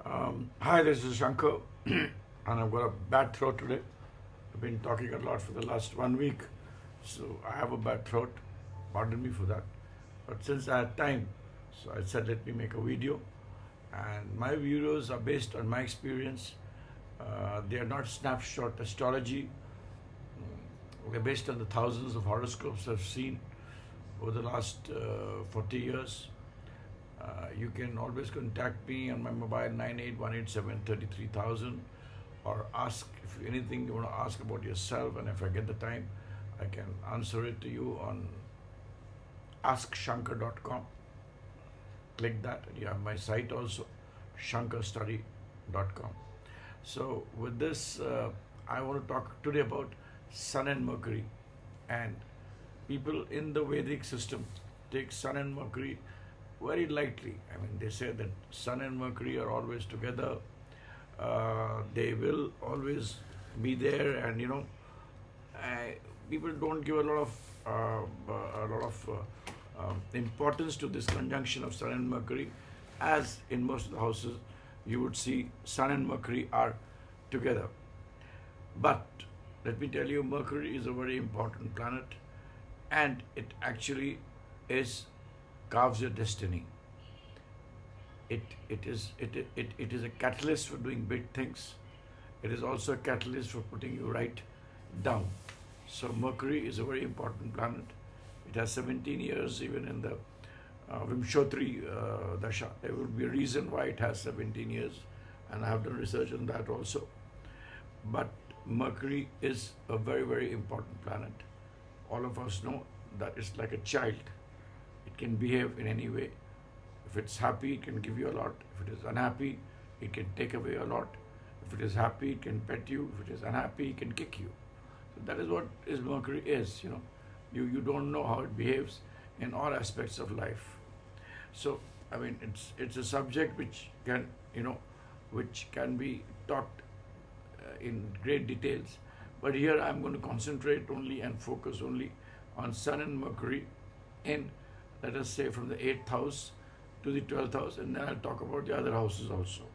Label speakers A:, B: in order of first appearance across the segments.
A: Hi, this is Shanker, and I've got a bad throat today. I've been talking a lot for the last 1 week, so I have a bad throat. Pardon me for that. But since I had time, so I said let me make a video. And my videos are based on my experience. They are not snapshot astrology. They're based on the thousands of horoscopes I've seen over the last 40 years. You can always contact me on my mobile 9818733,000 or ask if anything you want to ask about yourself, and if I get the time, I can answer it to you on askshanker.com. Click that, and you have my site also, shankerstudy.com. So with this, I want to talk today about Sun and Mercury. And people in the Vedic system take Sun and Mercury very lightly. I mean, they say that Sun and Mercury are always together. They will always be there, and people don't give a lot of importance to this conjunction of Sun and Mercury, as in most of the houses you would see Sun and Mercury are together. But let me tell you, Mercury is a very important planet, and it actually carves your destiny. It is a catalyst for doing big things. It is also a catalyst for putting you right down. So Mercury is a very important planet. It has 17 years, even in the Vimshotri Dasha. There will be a reason why it has 17 years, and I have done research on that also. But Mercury is a very, very important planet. All of us know that it's like a child. It can behave in any way. If it's happy, it can give you a lot. If it is unhappy, it can take away a lot. If it is happy, it can pet you. If it is unhappy, it can kick you. So that is what Mercury is. You don't know how it behaves in all aspects of life. So I mean, it's a subject which can be talked in great details. But here I'm going to concentrate only and focus only on Sun and Mercury in, let us say, from the 8th house to the 12th house, and then I'll talk about the other houses also.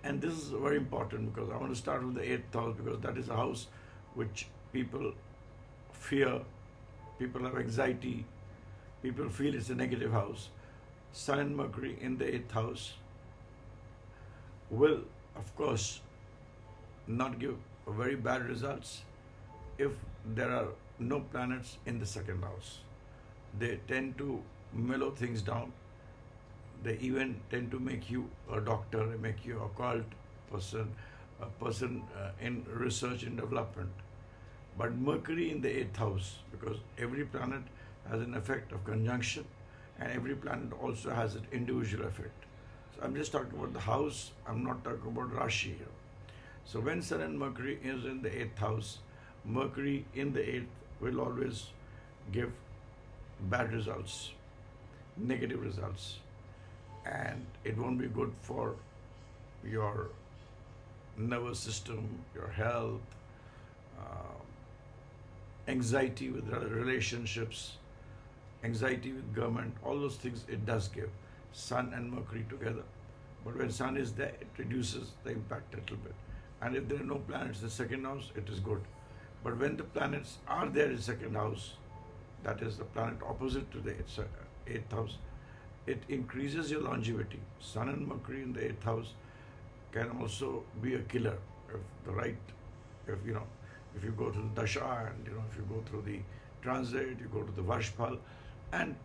A: And this is very important because I want to start with the 8th house, because that is a house which people fear, people have anxiety, people feel it's a negative house. Sun and Mercury in the 8th house will, of course, not give very bad results if there are no planets in the 2nd house. They tend to mellow things down. They even tend to make you a doctor, make you a occult person, a person in research and development. But Mercury in the 8th house, because every planet has an effect of conjunction, and every planet also has an individual effect. So I'm just talking about the house, I'm not talking about Rashi here. So when Sun and Mercury is in the 8th house, Mercury in the 8th will always give bad results, negative results, and it won't be good for your nervous system, your health, anxiety with relationships, anxiety with government, all those things it does give. Sun and Mercury together. But when Sun is there, it reduces the impact a little bit. And if there are no planets in the 2nd house, it is good. But when the planets are there in the 2nd house, that is the planet opposite to the 8th house, it increases your longevity. Sun and Mercury in the 8th house can also be a killer if you go through the Dasha, and if you go through the transit, you go to the Varshpal and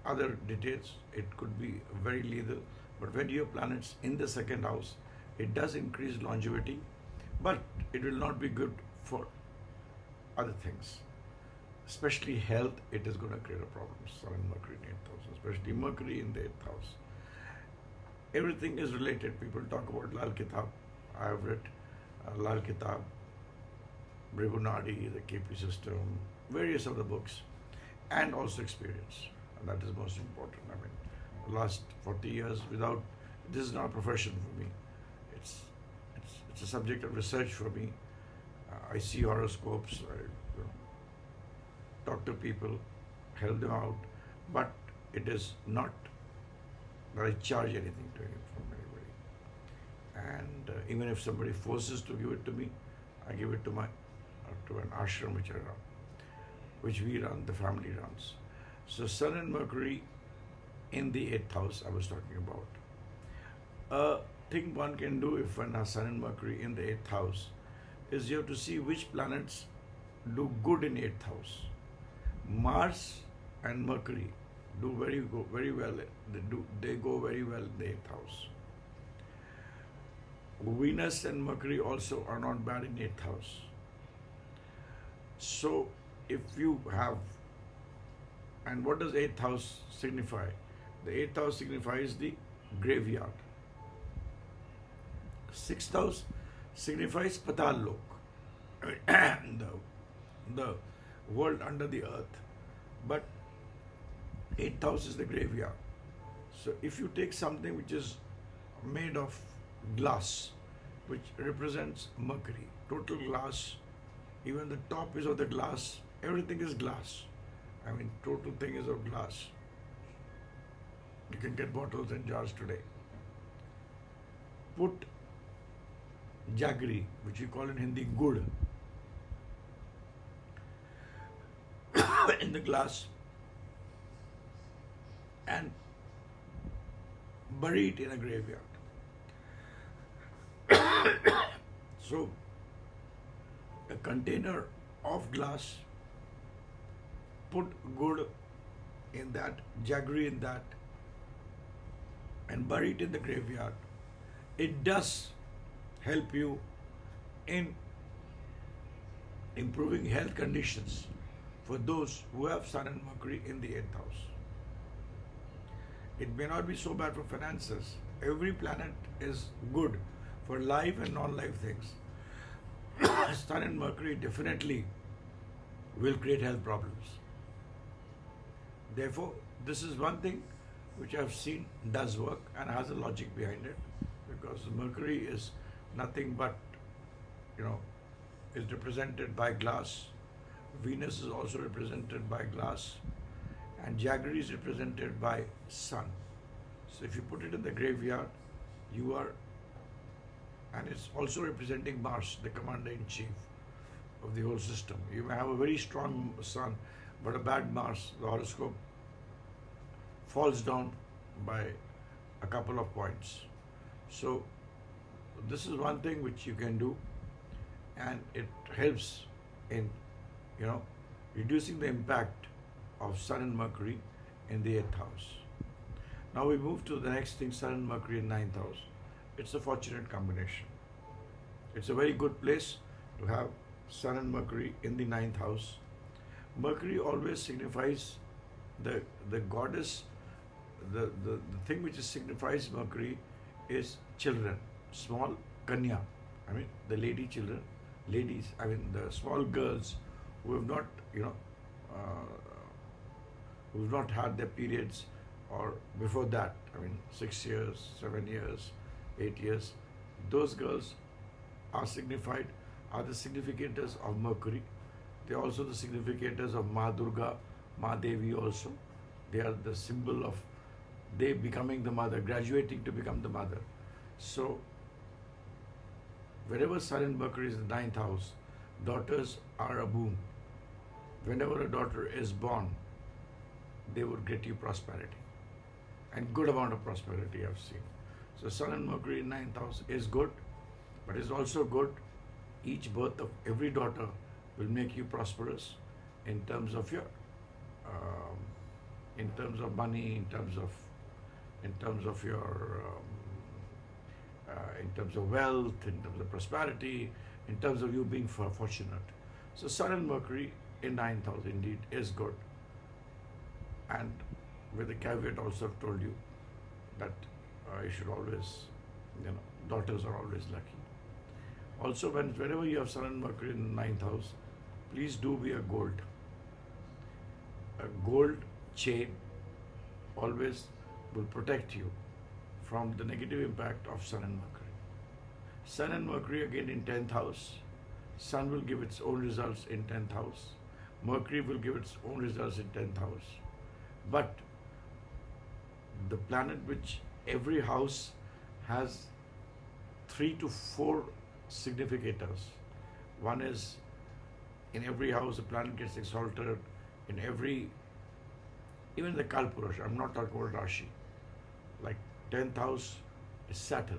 A: other details, it could be very lethal. But when you have planets in the 2nd house, it does increase longevity, but it will not be good for other things. Especially health, it is going to create a problem. Sun and Mercury in 8th house, especially Mercury in the 8th house. Everything is related. People talk about Lal Kitab. I have read Lal Kitab, Brihunadi, the KP system, various other books, and also experience. And that is most important. I mean, the last 40 years this is not a profession for me. It's a subject of research for me. I see horoscopes, I talk to people, help them out, but it is not that I charge anything to you from anybody. And even if somebody forces to give it to me, I give it to my to an ashram which I run, which we run, the family runs. So Sun and Mercury in the 8th house I was talking about. A thing one can do if one has Sun and Mercury in the 8th house is you have to see which planets do good in 8th house. Mars and Mercury do very well. They go very well in the 8th house. Venus and Mercury also are not bad in 8th house. So if you have, and what does 8th house signify? The 8th house signifies the graveyard. 6th house signifies Patal Lok, the world under the earth. But 8th house is the graveyard. So if you take something which is made of glass, which represents Mercury, total glass, even the top is of the glass, everything is glass. I mean, total thing is of glass. You can get bottles and jars today. Put jaggery, which we call in Hindi gud, in the glass and bury it in a graveyard. So, a container of glass, put gud in that, jaggery in that, and bury it in the graveyard. It does help you in improving health conditions for those who have Sun and Mercury in the 8th house. It may not be so bad for finances. Every planet is good for life and non-life things. Sun and Mercury definitely will create health problems. Therefore, this is one thing which I've seen does work and has a logic behind it, because Mercury is nothing but, is represented by glass. Venus is also represented by glass, and jaggery is represented by sun. So if you put it in the graveyard, you are, and it's also representing Mars, the commander-in-chief of the whole system. You may have a very strong sun, but a bad Mars, the horoscope falls down by a couple of points. So this is one thing which you can do, and it helps in, reducing the impact of Sun and Mercury in the 8th house. Now we move to the next thing, Sun and Mercury in 9th house. It's a fortunate combination. It's a very good place to have Sun and Mercury in the 9th house. Mercury always signifies the goddess, the thing which signifies Mercury is children, small kanya. I mean, the ladies, the small girls who have not, who have not had their periods, or before that, 6 years, 7 years, 8 years, those girls are the significators of Mercury. They are also the significators of Ma Durga, Ma Devi also. They are the symbol of they becoming the mother, graduating to become the mother. So, wherever Sun and Mercury is in the 9th house, daughters are a boon. Whenever a daughter is born, they would get you prosperity. And good amount of prosperity I've seen. So Sun and Mercury in 9th house is good, but it's also good. Each birth of every daughter will make you prosperous in terms of your, in terms of money, in terms of your, in terms of wealth, in terms of prosperity, in terms of you being fortunate. So Sun and Mercury in 9th house indeed is good. And with the caveat also I've told you that you should always, daughters are always lucky. Also, whenever you have Sun and Mercury in the 9th house, please do wear gold. A gold chain always will protect you from the negative impact of Sun and Mercury. Sun and Mercury again in 10th house. Sun will give its own results in 10th house. Mercury will give its own results in 10th house. But the planet which every house has 3 to 4 significators. One is, in every house the planet gets exalted. In every, even the Kalpurush, I'm not talking about Rashi, like 10th house is Saturn,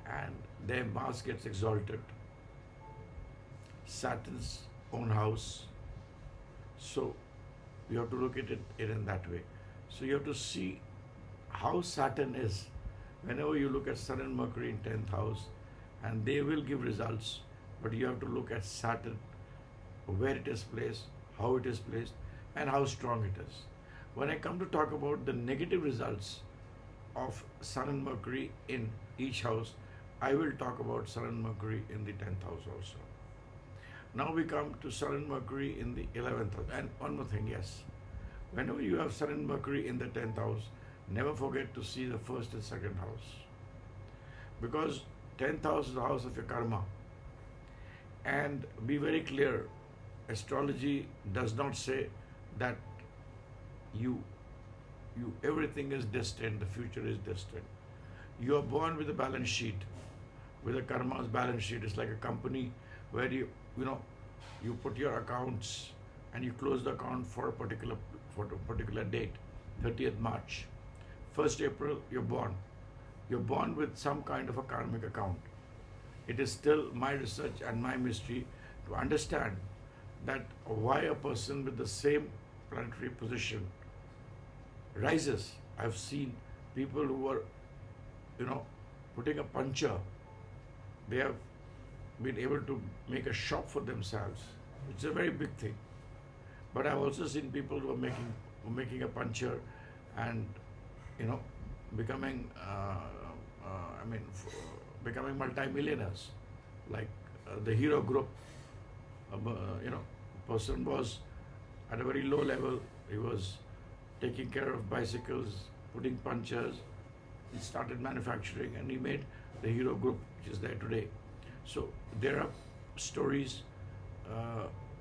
A: and their Mars gets exalted. Saturn's own house. So you have to look at it in that way. So you have to see how Saturn is. Whenever you look at Sun and Mercury in 10th house, and they will give results, but you have to look at Saturn, where it is placed, how it is placed, and how strong it is. When I come to talk about the negative results of Sun and Mercury in each house, I will talk about Sun and Mercury in the 10th house also. Now we come to Sun and Mercury in the 11th house. And one more thing, yes. Whenever you have Sun and Mercury in the 10th house, never forget to see the first and second house. Because 10th house is the house of your karma. And be very clear, astrology does not say that you everything is destined, the future is destined. You are born with a balance sheet, with a karma's balance sheet. It's like a company where you put your accounts and you close the account for a particular date, 30th March. 1st April, you're born. You're born with some kind of a karmic account. It is still my research and my mystery to understand that why a person with the same planetary position rises. I've seen people who are, putting a puncture. They have been able to make a shop for themselves. It's a very big thing. But I've also seen people who are making a puncture and, becoming, becoming multi-millionaires. Like the Hero Group, person was at a very low level. He was taking care of bicycles, putting punctures. He started manufacturing and he made the Hero Group, which is there today. So there are stories,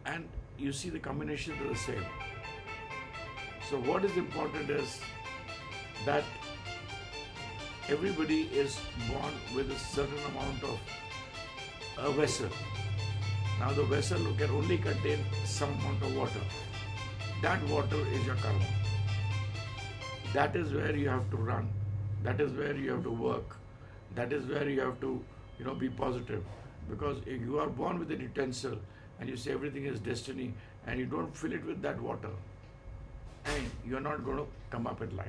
A: and you see the combinations are the same. So what is important is that everybody is born with a certain amount of a vessel. Now the vessel can only contain some amount of water. That water is your karma. That is where you have to run. That is where you have to work. That is where you have to, be positive. Because if you are born with an utensil and you say everything is destiny and you don't fill it with that water, and you're not going to come up in life.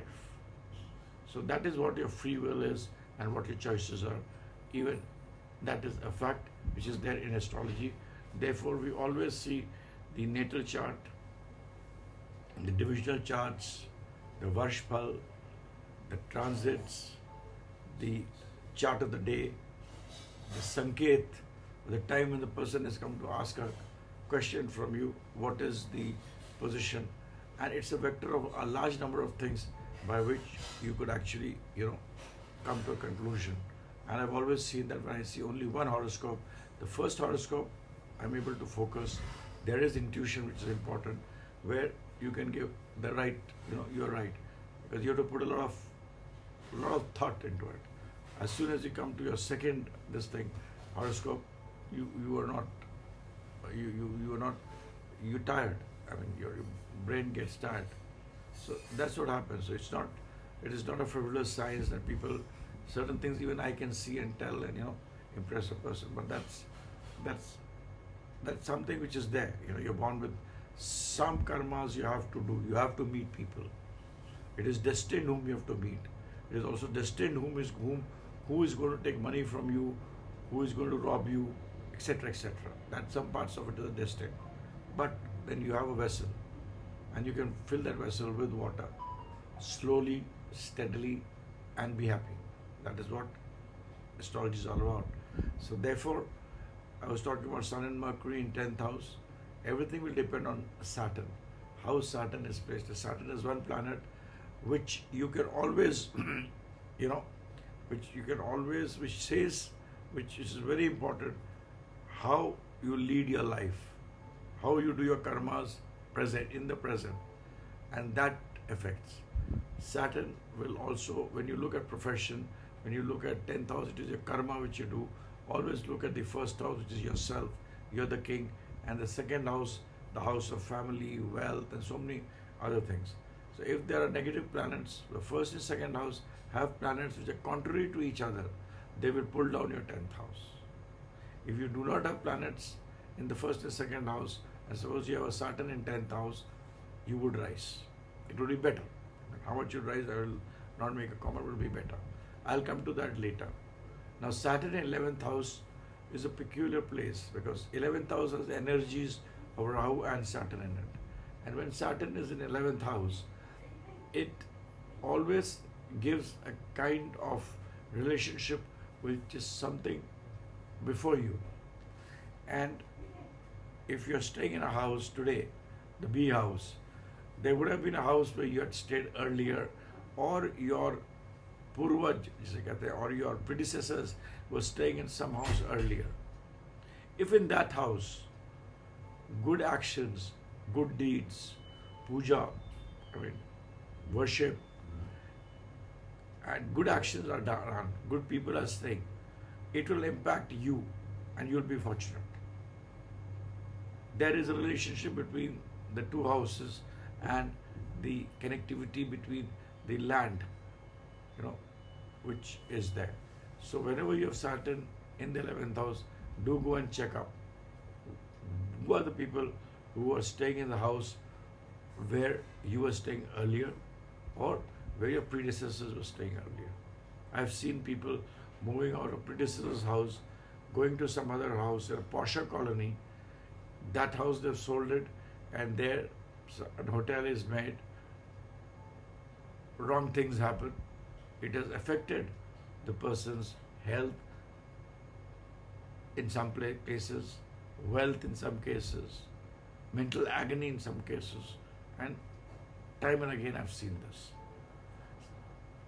A: So that is what your free will is and what your choices are. Even that is a fact which is there in astrology. Therefore, we always see the natal chart, the divisional charts, the Varshphal, the transits, the chart of the day, the Sanket, the time when the person has come to ask a question from you, what is the position, and it's a vector of a large number of things by which you could actually, come to a conclusion. And I've always seen that when I see only one horoscope, the first horoscope, I'm able to focus. There is intuition, which is important, where you can give the right, you're right, because you have to put a lot of thought into it. As soon as you come to your second horoscope, you are not you're tired. Your brain gets tired. So that's what happens. So it is not a frivolous science that people, certain things even I can see and tell and impress a person. But that's something which is there. You're born with some karmas you have to do. You have to meet people. It is destined whom you have to meet. It is also destined who is going to take money from you, who is going to rob you, etc., etc. That some parts of it are destined. But then you have a vessel, and you can fill that vessel with water, slowly, steadily, and be happy. That is what astrology is all about. So therefore, I was talking about Sun and Mercury in 10th house. Everything will depend on Saturn. How Saturn is placed. Saturn is one planet which you can always, which is very important, how you lead your life, how you do your karmas in the present, and that affects. Saturn will also, when you look at profession, when you look at 10th house, it is your karma which you do. Always look at the first house, which is yourself. You're the king. And the second house, the house of family, wealth, and so many other things. So if there are negative planets, the first and second house have planets which are contrary to each other, they will pull down your 10th house. If you do not have planets in the first and second house, and suppose you have a Saturn in 10th house, you would rise. It would be better. How much you rise, I will not make a comment, it will be better. I'll come to that later. Now, Saturn in 11th house is a peculiar place because 11th house has energies of Rahu and Saturn in it. And when Saturn is in 11th house, it always gives a kind of relationship which is something before you. And if you're staying in a house today, the B house, there would have been a house where you had stayed earlier, or your purvaj, or your predecessors were staying in some house earlier. If in that house, good actions, good deeds, puja, worship, and good actions are done, good people are staying, it will impact you and you'll be fortunate. There is a relationship between the two houses and the connectivity between the land, which is there. So whenever you have Saturn in the 11th house, do go and check up who are the people who are staying in the house where you were staying earlier or where your predecessors were staying earlier. I've seen people moving out of predecessor's house, going to some other house in a posher colony. That house they've sold it, and there a hotel is made. Wrong things happen. It has affected the person's health in some cases, wealth in some cases, mental agony in some cases, and time and again I've seen this.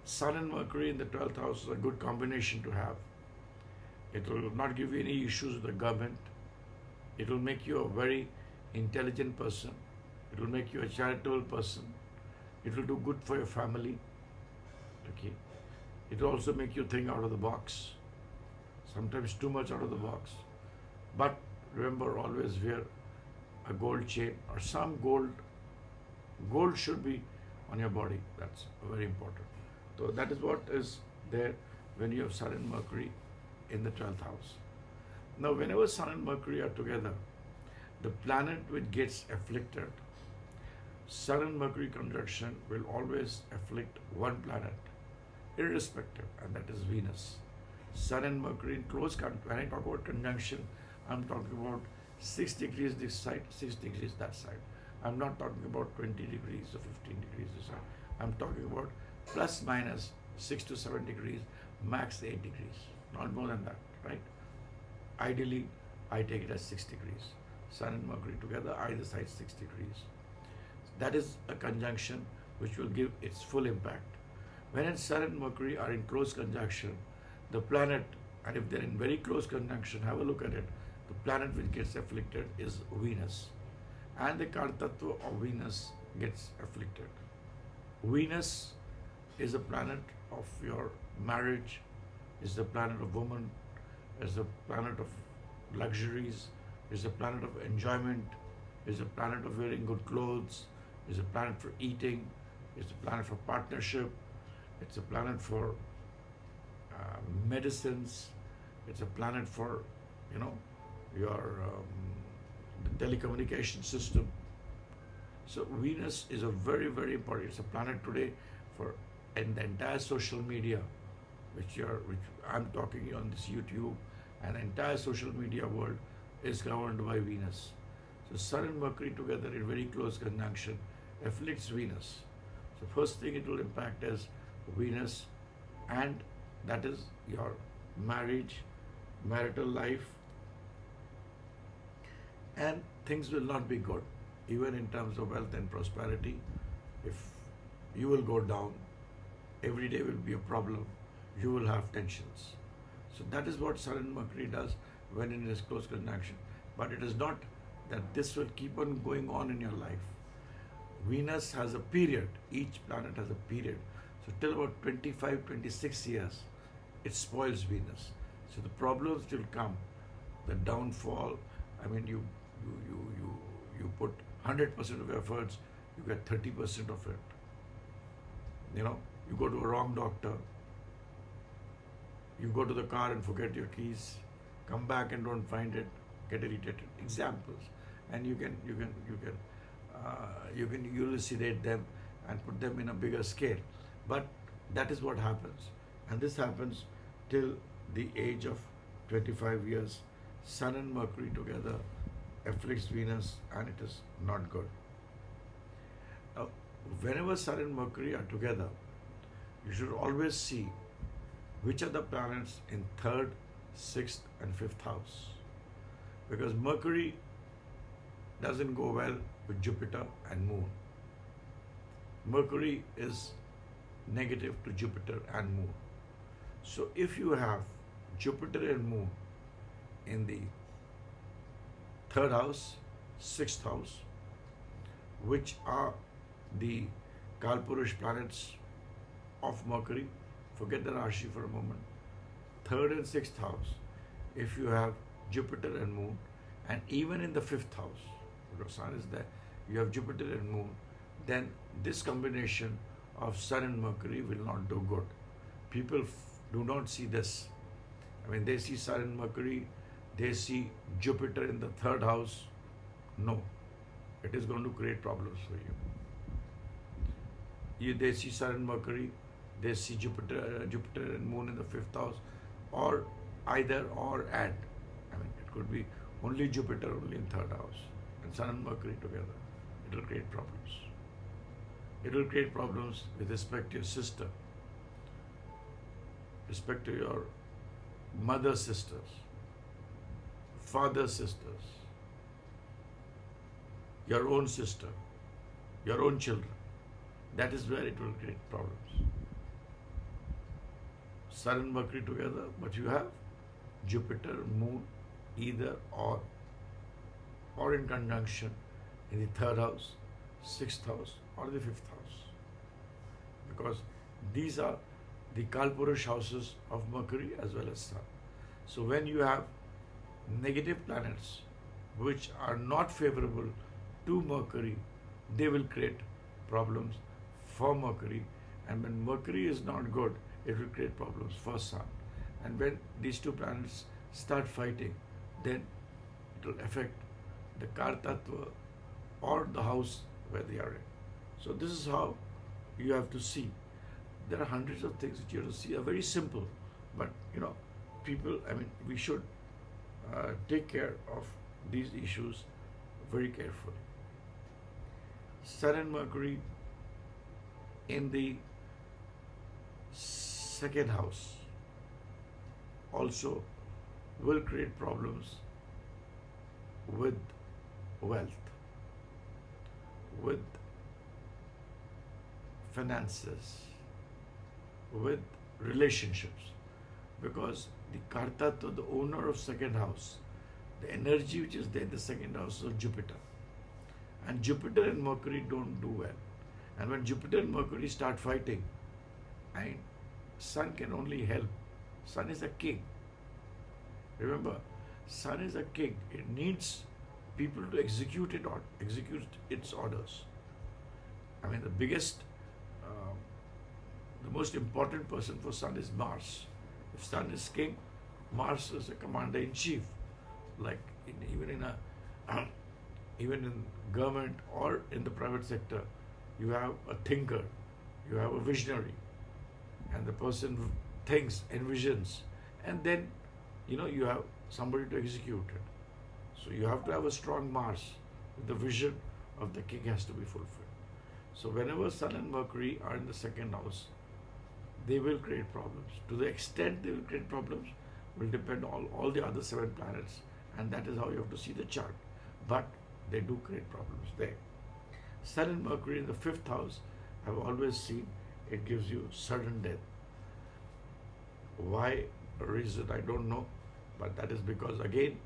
A: Sun and Mercury in the 12th house is a good combination to have. It will not give you any issues with the government. It will make you a very intelligent person. It will make you a charitable person. It will do good for your family. Okay. It will also make you think out of the box. Sometimes too much out of the box. But remember, always wear a gold chain or some gold. Gold should be on your body. That's very important. So that is what is there when you have Sun and Mercury in the 12th house. Now, whenever Sun and Mercury are together, the planet which gets afflicted, Sun and Mercury conjunction will always afflict one planet, irrespective, and that is Venus. Sun and Mercury in close conjunction. When I talk about conjunction, I'm talking about 6 degrees this side, 6 degrees that side. I'm not talking about 20 degrees or 15 degrees this side. I'm talking about plus minus 6 to 7 degrees, max 8 degrees, not more than that, right? Ideally, I take it as 6 degrees. Sun and Mercury together, either side 6 degrees. That is a conjunction which will give its full impact. When Sun and Mercury are in close conjunction, the planet, and if they're in very close conjunction, have a look at it, the planet which gets afflicted is Venus. And the Kartattva of Venus gets afflicted. Venus is a planet of your marriage, is the planet of woman, is the planet of luxuries, is the planet of enjoyment, is the planet of wearing good clothes, is a planet for eating, is a planet for partnership, it's a planet for medicines, it's a planet for, your telecommunication system. So Venus is a very, very important, it's a planet today for, and the entire social media, which I'm talking on this YouTube, and the entire social media world is governed by Venus. So Sun and Mercury together in very close conjunction afflicts Venus. So first thing it will impact is Venus, and that is your marriage, marital life, and things will not be good, even in terms of wealth and prosperity. If you will go down, every day will be a problem, you will have tensions. So that is what Sun and Mercury does when it is close conjunction. But it is not that this will keep on going on in your life. Venus has a period. Each planet has a period. So till about 25, 26 years, it spoils Venus. So the problems will come, the downfall. I mean, you put 100% of efforts, you get 30% of it. You know, you go to a wrong doctor, you go to the car and forget your keys, come back and don't find it, get irritated. Examples, and you can elucidate them and put them in a bigger scale. But that is what happens, and this happens till the age of 25 years. Sun and Mercury together afflicts Venus, and it is not good. Now, whenever Sun and Mercury are together, you should always see which are the planets in third, sixth, and fifth house. Because Mercury doesn't go well with Jupiter and Moon. Mercury is negative to Jupiter and Moon. So if you have Jupiter and Moon in the third house, sixth house, which are the Kalpurush planets of Mercury, forget the Rashi for a moment, third and sixth house, if you have Jupiter and Moon, and even in the fifth house, because Sun is there, you have Jupiter and Moon, then this combination of Sun and Mercury will not do good. People do not see this. I mean, they see Sun and Mercury, they see Jupiter in the third house. No, it is going to create problems for you. They see Sun and Mercury, they see Jupiter and Moon in the fifth house, or either or and. I mean, it could be only Jupiter only in third house, and Sun and Mercury together. It will create problems. It will create problems with respect to your sister, respect to your mother's sisters, father's sisters, your own sister, your own children. That is where it will create problems. Sun and Mercury together, but you have Jupiter, Moon, either or in conjunction in the third house, sixth house, or the fifth house. Because these are the Kalpurush houses of Mercury as well as Sun. So when you have negative planets which are not favorable to Mercury, they will create problems for Mercury. And when Mercury is not good, it will create problems for Sun. And when these two planets start fighting, then it will affect the Kartatva or the house where they are in. So this is how you have to see. There are hundreds of things that you have to see. Are very simple, but people. I mean, we should take care of these issues very carefully. Sun and Mercury in the second house also will create problems with wealth, with finances, with relationships, because the Kartatva, the owner of second house, the energy which is there in the second house is Jupiter. And Jupiter and Mercury don't do well. And when Jupiter and Mercury start fighting, and Sun can only help. Sun is a king. Remember, Sun is a king. It needs people to execute its orders. I mean, the most important person for Sun is Mars. If Sun is king, Mars is a commander-in-chief. Like even in government or in the private sector, you have a thinker, you have a visionary, and the person thinks, envisions, and then you have somebody to execute it. So you have to have a strong Mars. The vision of the king has to be fulfilled. So whenever Sun and Mercury are in the second house, they will create problems. To the extent they will create problems will depend on all the other 7 planets, and that is how you have to see the chart. But they do create problems there. Sun and Mercury in the 5th house, I've always seen it gives you sudden death. Why reason I don't know, but that is because again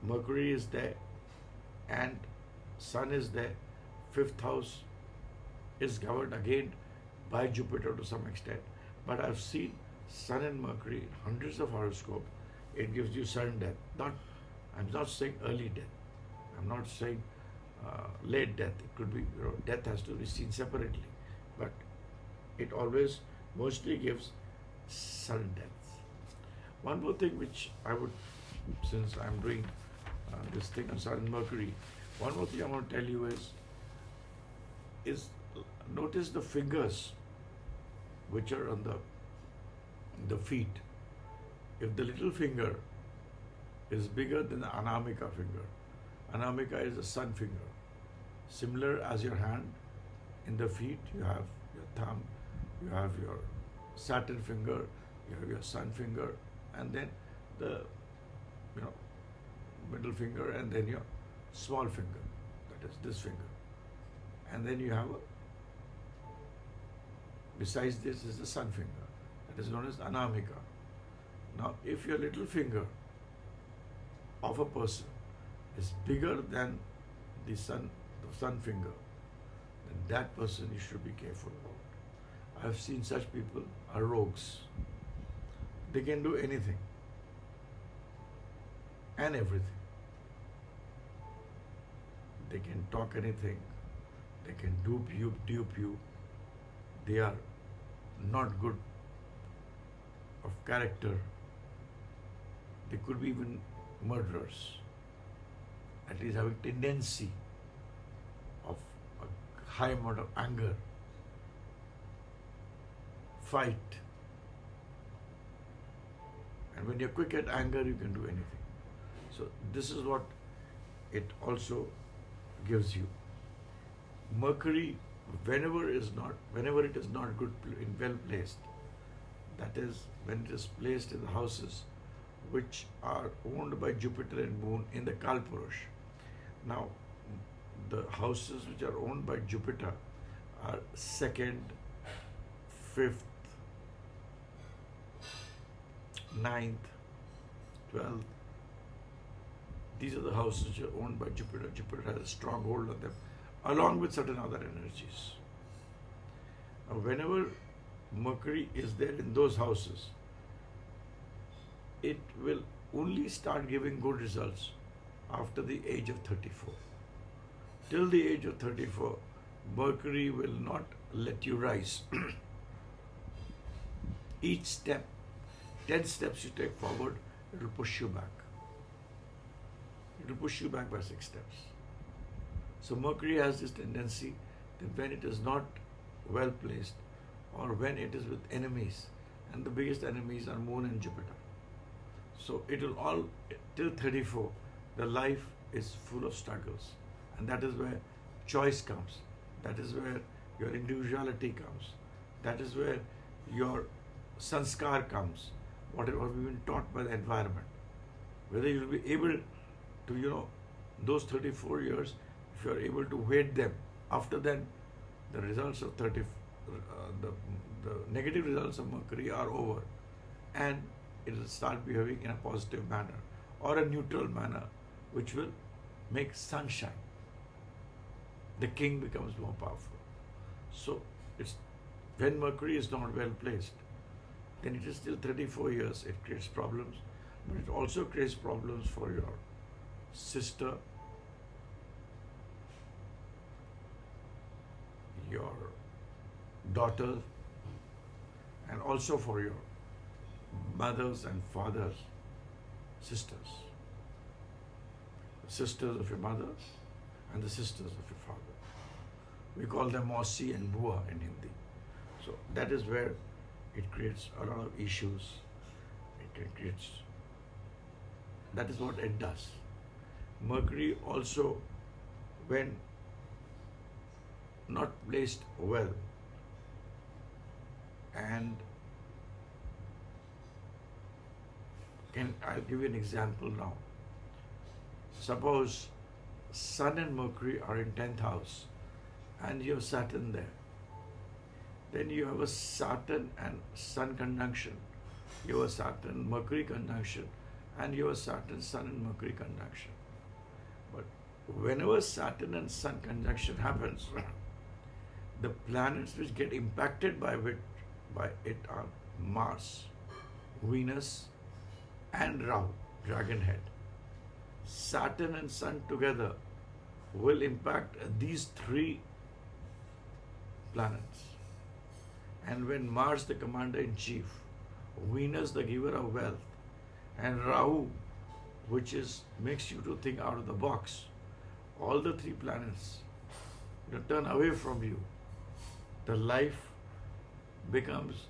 A: Mercury is there and Sun is there. fifth house is governed again by Jupiter to some extent. But I've seen Sun and Mercury in hundreds of horoscopes. It gives you sudden death. I'm not saying early death. I'm not saying late death. It could be, death has to be seen separately. But it always mostly gives sudden deaths. One more thing which I would, since I'm doing this thing on Sun and Mercury, one more thing I want to tell you is notice the fingers which are on the feet. If the little finger is bigger than the Anamika finger, Anamika is the sun finger. Similar as your hand, in the feet you have your thumb, you have your Saturn finger, you have your sun finger, and then the middle finger, and then your small finger, that is this finger. And then you have besides this is the sun finger, that is known as Anamika. Now, if your little finger of a person is bigger than the sun finger, then that person you should be careful about. I've seen such people are rogues. They can do anything and everything. They can talk anything. They can dupe you. They are not good of character. They could be even murderers. At least having tendency of a high amount of anger, fight. And when you're quick at anger, you can do anything. So this is what it also gives you. Mercury, whenever it is not good well placed, that is when it is placed in the houses which are owned by Jupiter and Moon in the Kalpurush. Now, the houses which are owned by Jupiter are 2nd, 5th, 9th, 12th. These are the houses which are owned by Jupiter. Jupiter has a strong hold on them, along with certain other energies. Now, whenever Mercury is there in those houses, it will only start giving good results after the age of 34. Till the age of 34, Mercury will not let you rise. Each step, 10 steps you take forward, it will push you back. It will push you back by 6 steps. So Mercury has this tendency that when it is not well placed, or when it is with enemies, and the biggest enemies are Moon and Jupiter. So it will all, till 34, the life is full of struggles. And that is where choice comes. That is where your individuality comes. That is where your sanskar comes. Whatever we've been taught by the environment. Whether you'll be able to, those 34 years, if you are able to weight them, after then, the results of the negative results of Mercury are over. And it will start behaving in a positive manner or a neutral manner, which will make sunshine. The king becomes more powerful. So it's when Mercury is not well placed, then it is still 34 years. It creates problems, but it also creates problems for your sister, your daughter, and also for your mothers and fathers, sisters. The sisters of your mother and the sisters of your father. We call them Mausi and Bua in Hindi. So that is where it creates a lot of issues. That is what it does. Mercury also, when not placed well, and I'll give you an example now. Suppose Sun and Mercury are in 10th house and you have Saturn there. Then you have a Saturn and Sun conjunction. You have a Saturn Mercury conjunction, and you have a Saturn Sun and Mercury conjunction. But whenever Saturn and Sun conjunction happens, the planets which get impacted by it are Mars, Venus, and Rahu, dragon head. Saturn and Sun together will impact these three planets. And when Mars, the commander-in-chief, Venus, the giver of wealth, and Rahu, which makes you to think out of the box, all the three planets turn away from you, the life becomes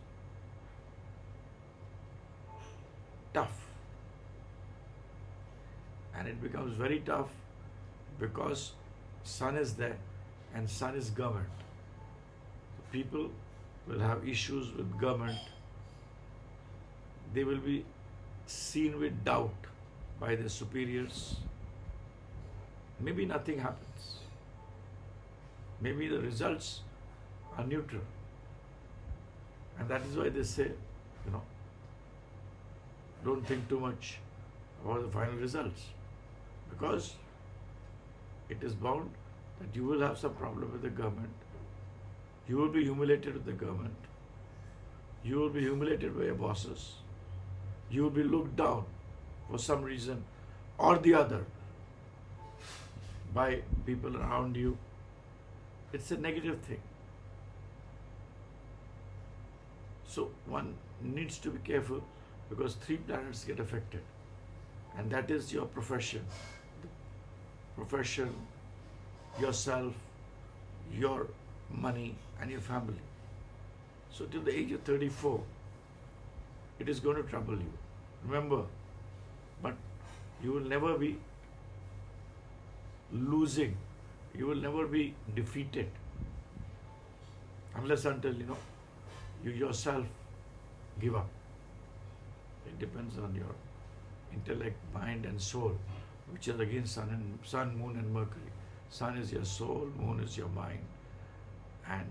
A: tough. And it becomes very tough because Sun is there and Sun is government. People will have issues with government. They will be seen with doubt by their superiors. Maybe nothing happens. Maybe the results are neutral. And that is why they say, don't think too much about the final results. Because it is bound that you will have some problem with the government. You will be humiliated with the government. You will be humiliated by your bosses. You will be looked down for some reason or the other by people around you. It's a negative thing. So one needs to be careful because three planets get affected. And that is your profession, yourself, your money, and your family. So till the age of 34, it is going to trouble you. Remember, but you will never be losing. You will never be defeated. Unless until, you yourself give up. It depends on your intellect, mind, and soul, which is again Sun, Moon, and Mercury. Sun is your soul, Moon is your mind, and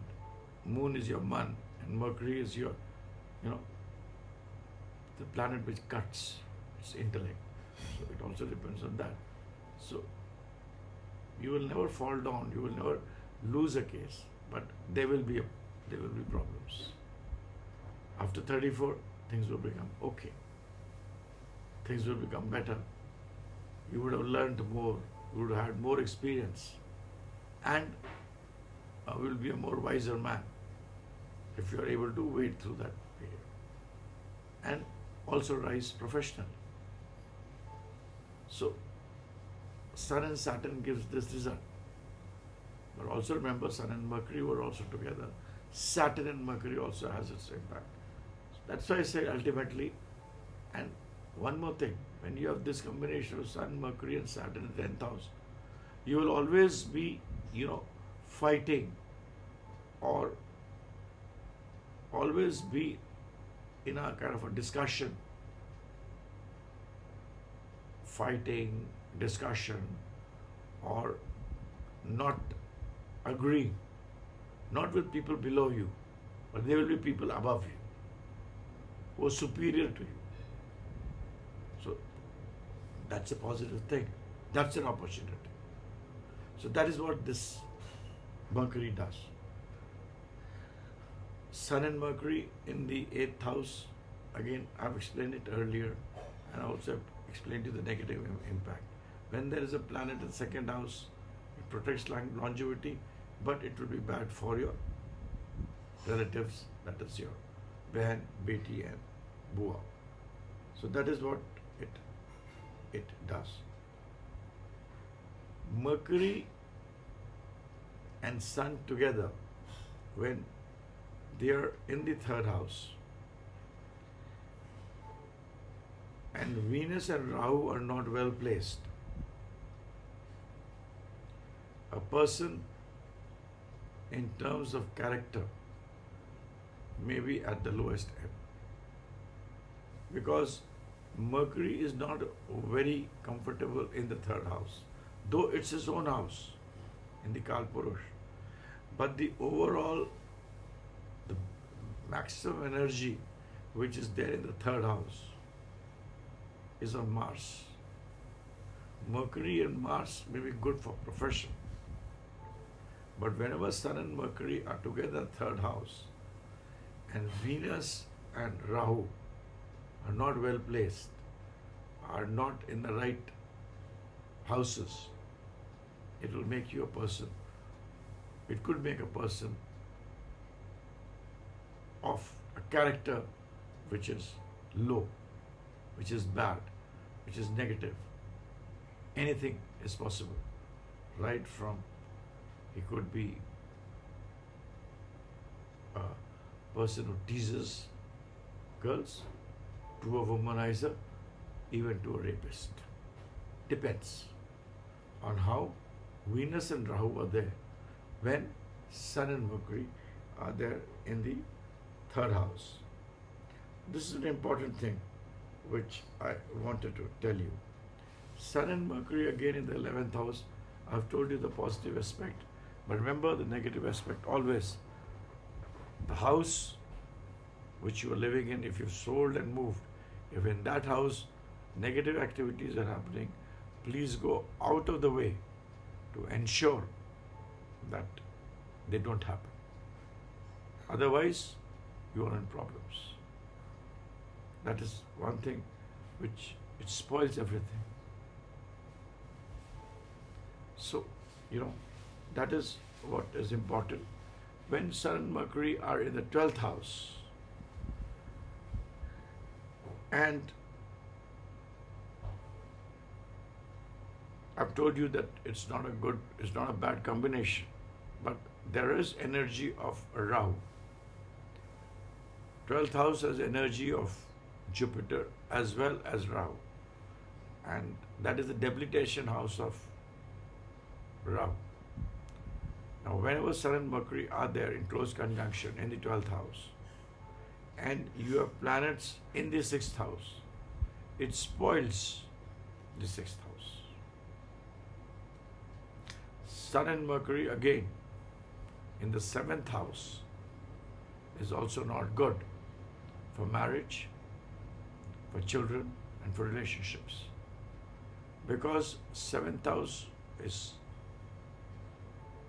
A: Moon is your man, and Mercury is your, the planet which cuts, its intellect. So it also depends on that. So you will never fall down, you will never lose a case, but there will be problems. After 34, things will become okay. Things will become better. You would have learned more, you would have had more experience, and will be a more wiser man if you are able to wait through that period. And also rise professionally. So, Sun and Saturn gives this result. But also remember, Sun and Mercury were also together. Saturn and Mercury also has its impact. That's why I say ultimately, and one more thing, when you have this combination of Sun, Mercury, and Saturn in 10th house, you will always be, fighting or always be in a kind of a discussion, fighting, discussion, or not agreeing, not with people below you, but there will be people above you who are superior to you. So that's a positive thing. That's an opportunity. So that is what this Mercury does. Sun and Mercury in the 8th house, again I've explained it earlier, and I also have explained to the negative impact. When there is a planet in 2nd house, it protects longevity, but it will be bad for your relatives, that is your behan, beti, and bua. So that is what it does. Mercury and Sun together, when they are in the 3rd house, and Venus and Rahu are not well placed, a person in terms of character may be at the lowest ebb. Because Mercury is not very comfortable in the 3rd house, though it's his own house in the Kalpurush. But the overall, the maximum energy which is there in the 3rd house is on Mars, Mercury and Mars may be good for profession, but whenever Sun and Mercury are together in third house, and Venus and Rahu are not well placed, are not in the right houses, it will make you a person, it could make a person of a character which is low, which is bad, which is negative. Anything is possible. Right from, he could be a person who teases girls, to a womanizer, even to a rapist. Depends on how Venus and Rahu are there when Sun and Mercury are there in the third house. This is an important thing which I wanted to tell you. Sun and Mercury again in the 11th house. I've told you the positive aspect, but remember the negative aspect always. The house which you are living in, if you've sold and moved, if in that house negative activities are happening, please go out of the way to ensure that they don't happen. Otherwise, you are in problems. That is one thing which it spoils everything. So, that is what is important. When Sun and Mercury are in the 12th house, and I've told you that it's not a bad combination, but there is energy of Rahu. 12th house has energy of Jupiter as well as Rahu, and that is the debilitation house of Rahu. Now, whenever Sun and Mercury are there in close conjunction in the 12th house, and you have planets in the 6th house, it spoils the 6th house. Sun and Mercury again in the 7th house is also not good for marriage, for children, and for relationships. Because 7th house is,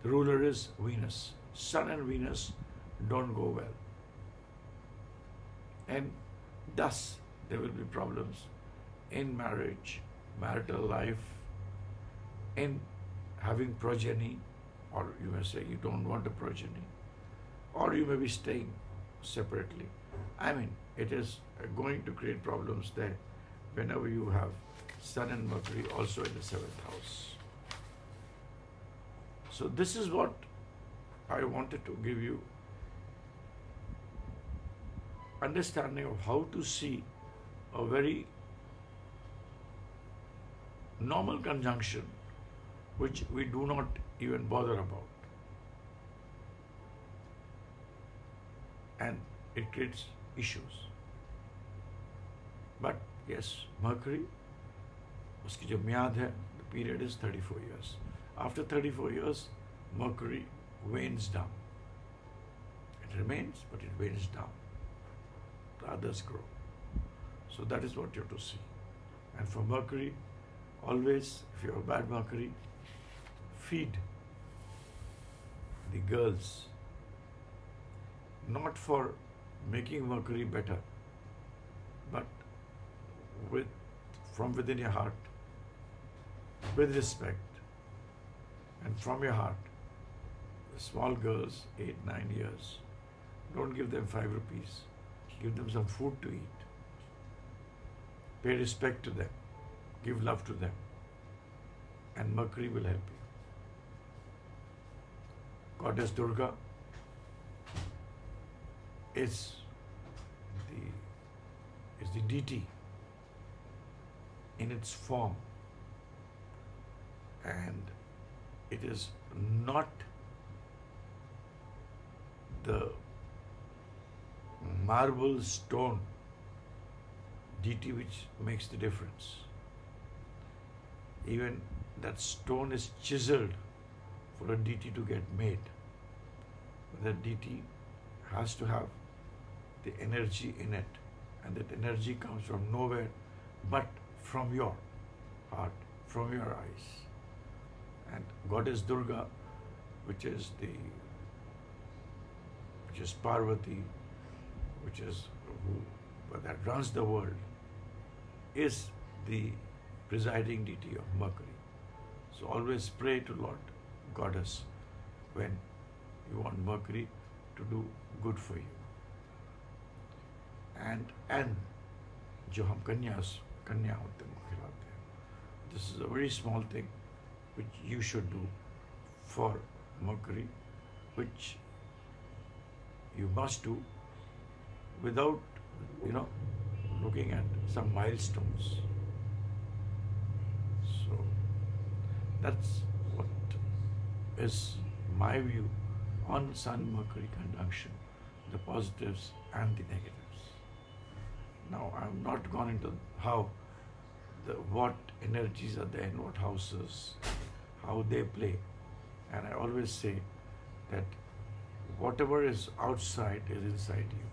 A: the ruler is Venus. Sun and Venus don't go well. And thus there will be problems in marriage, marital life, in having progeny, or you may say you don't want a progeny, or you may be staying separately. I mean, it is going to create problems there whenever you have Sun and Mercury also in the 7th house. So this is what I wanted to give you understanding of how to see a very normal conjunction which we do not even bother about. And it creates issues. But yes, Mercury, uski jo myad hai, the period is 34 years. After 34 years, Mercury wanes down. It remains, but it wanes down. The others grow. So that is what you have to see. And for Mercury, always, if you have bad Mercury, feed the girls, not for making Mercury better, but from within your heart, with respect, and from your heart. The small girls, 8, 9 years, don't give them 5 rupees. Give them some food to eat. Pay respect to them. Give love to them. And Mercury will help you. Goddess Durga is the deity in its form, and it is not the marble stone deity which makes the difference. Even that stone is chiseled for a deity to get made. That deity has to have the energy in it, and that energy comes from nowhere but from your heart, from your eyes. And Goddess Durga, which is Parvati, which is that runs the world, is the presiding deity of Mercury. So always pray to Lord Goddess when you want Mercury to do good for you. And जो हम कन्या होते हैं खिलाते हैं, this is a very small thing which you should do for Mercury, which you must do without looking at some milestones. So that's what is my view on Sun Mercury conjunction, the positives and the negatives. Now, I have not gone into what energies are there in what houses, how they play. And I always say that whatever is outside is inside you.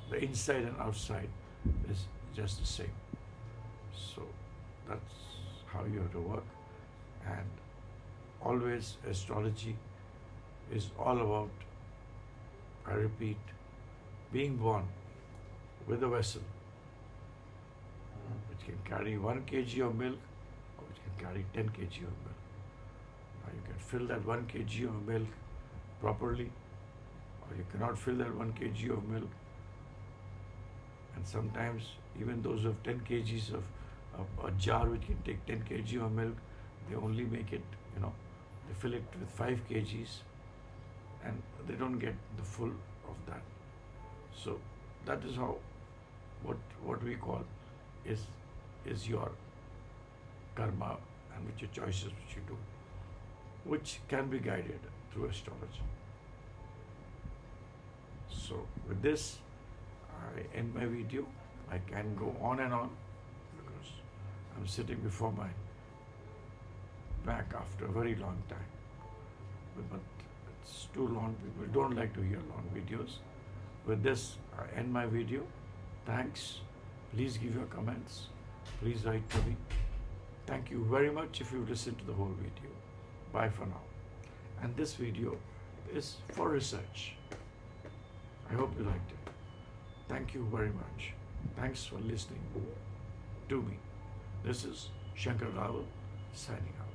A: The inside and outside is just the same. So that's how you have to work. And always astrology is all about, I repeat, being born with a vessel which can carry 1 kg of milk or which can carry 10 kg of milk. Now you can fill that 1 kg of milk properly, or you cannot fill that 1 kg of milk. And sometimes even those of 10 kgs of a jar which can take 10 kg of milk, they only make it, they fill it with 5 kgs and they don't get the full of that. So that is how what we call is your karma, and which your choices which you do, which can be guided through astrology. So with this, I end my video. I can go on and on because I'm sitting before my back after a very long time. But it's too long. People don't like to hear long videos. With this, I end my video. Thanks. Please give your comments. Please write to me. Thank you very much if you listened to the whole video. Bye for now. And this video is for research. I hope you liked it. Thank you very much. Thanks for listening to me. This is Shanker signing out.